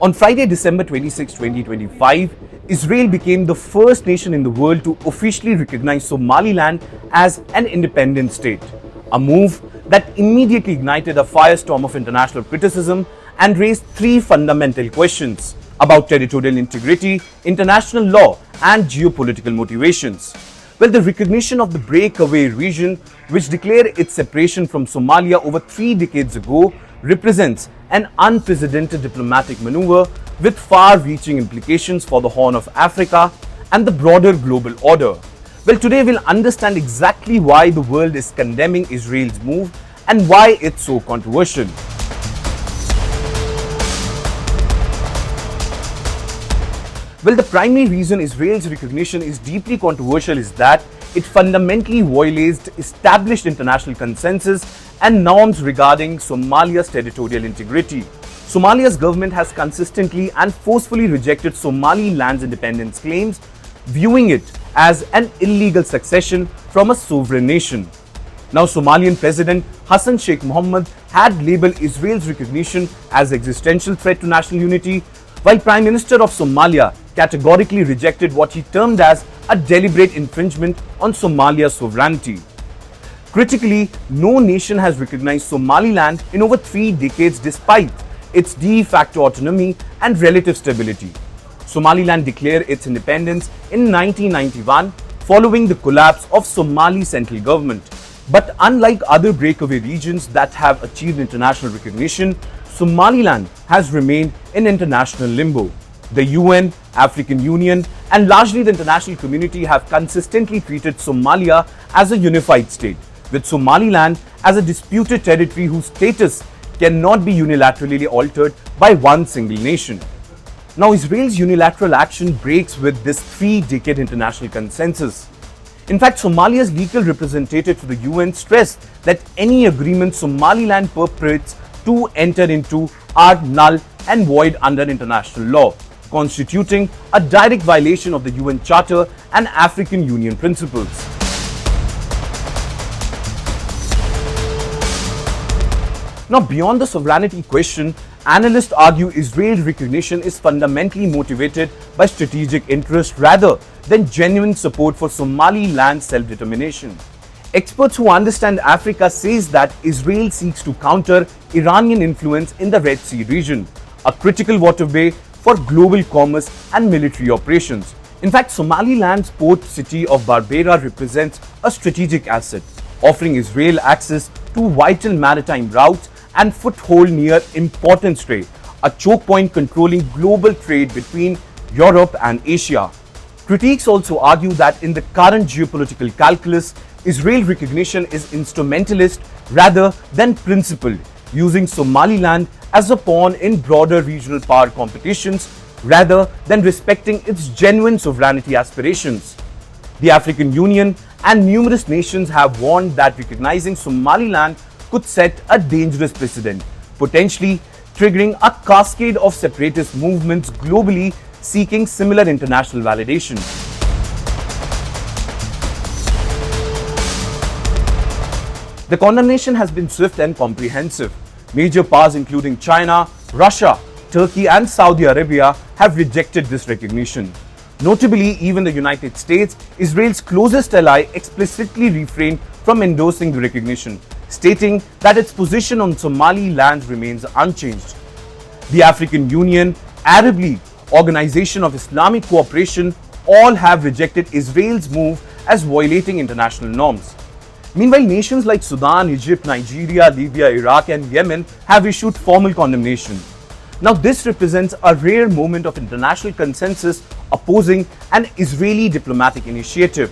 On Friday, December 26, 2025, Israel became the first nation in the world to officially recognize Somaliland as an independent state, a move that immediately ignited a firestorm of international criticism and raised three fundamental questions about territorial integrity, international law, and geopolitical motivations. Well, the recognition of the breakaway region, which declared its separation from Somalia over 3 decades ago, represents an unprecedented diplomatic maneuver with far-reaching implications for the Horn of Africa and the broader global order. Well, today we'll understand exactly why the world is condemning Israel's move and why it's so controversial. Well, the primary reason Israel's recognition is deeply controversial is that it fundamentally violates established international consensus and norms regarding Somalia's territorial integrity. Somalia's government has consistently and forcefully rejected Somaliland's independence claims, viewing it as an illegal succession from a sovereign nation. Now, Somalian President Hassan Sheikh Mohammed had labeled Israel's recognition as an existential threat to national unity, while Prime Minister of Somalia categorically rejected what he termed as a deliberate infringement on Somalia's sovereignty. Critically, no nation has recognized Somaliland in over 3 decades despite its de facto autonomy and relative stability. Somaliland declared its independence in 1991 following the collapse of Somali central government. But unlike other breakaway regions that have achieved international recognition, Somaliland has remained in international limbo. The UN, African Union, and largely the international community have consistently treated Somalia as a unified state, with Somaliland as a disputed territory whose status cannot be unilaterally altered by one single nation. Now, Israel's unilateral action breaks with this 3-decade international consensus. In fact, Somalia's legal representative to the UN stressed that any agreement Somaliland purports to enter into are null and void under international law, constituting a direct violation of the UN Charter and African Union principles. Now, beyond the sovereignty question, analysts argue Israel's recognition is fundamentally motivated by strategic interest rather than genuine support for Somaliland's self-determination. Experts who understand Africa says that Israel seeks to counter Iranian influence in the Red Sea region, a critical waterway for global commerce and military operations. In fact, Somaliland's port city of Berbera represents a strategic asset, offering Israel access to vital maritime routes and foothold near important strait, a choke point controlling global trade between Europe and Asia. Critics also argue that in the current geopolitical calculus, Israel recognition is instrumentalist rather than principled, using Somaliland as a pawn in broader regional power competitions rather than respecting its genuine sovereignty aspirations. The African Union and numerous nations have warned that recognizing Somaliland could set a dangerous precedent, potentially triggering a cascade of separatist movements globally seeking similar international validation. The condemnation has been swift and comprehensive. Major powers including China, Russia, Turkey, and Saudi Arabia have rejected this recognition. Notably, even the United States, Israel's closest ally, explicitly refrained from endorsing the recognition, stating that its position on Somali lands remains unchanged. The African Union, Arab League, Organization of Islamic Cooperation all have rejected Israel's move as violating international norms. Meanwhile, nations like Sudan, Egypt, Nigeria, Libya, Iraq, and Yemen have issued formal condemnation. Now, this represents a rare moment of international consensus opposing an Israeli diplomatic initiative,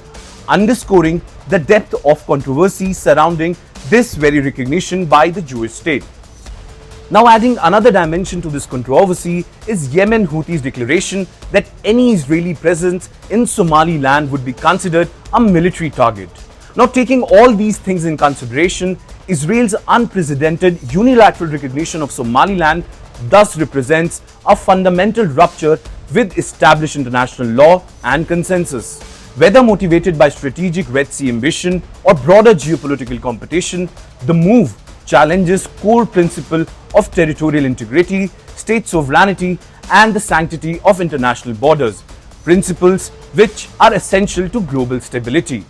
underscoring the depth of controversy surrounding this very recognition by the Jewish state. Now, adding another dimension to this controversy is Yemen Houthis' declaration that any Israeli presence in Somaliland would be considered a military target. Now, taking all these things in consideration, Israel's unprecedented unilateral recognition of Somaliland thus represents a fundamental rupture with established international law and consensus. Whether motivated by strategic Red Sea ambition or broader geopolitical competition, the move challenges core principle of territorial integrity, state sovereignty, and the sanctity of international borders, principles which are essential to global stability.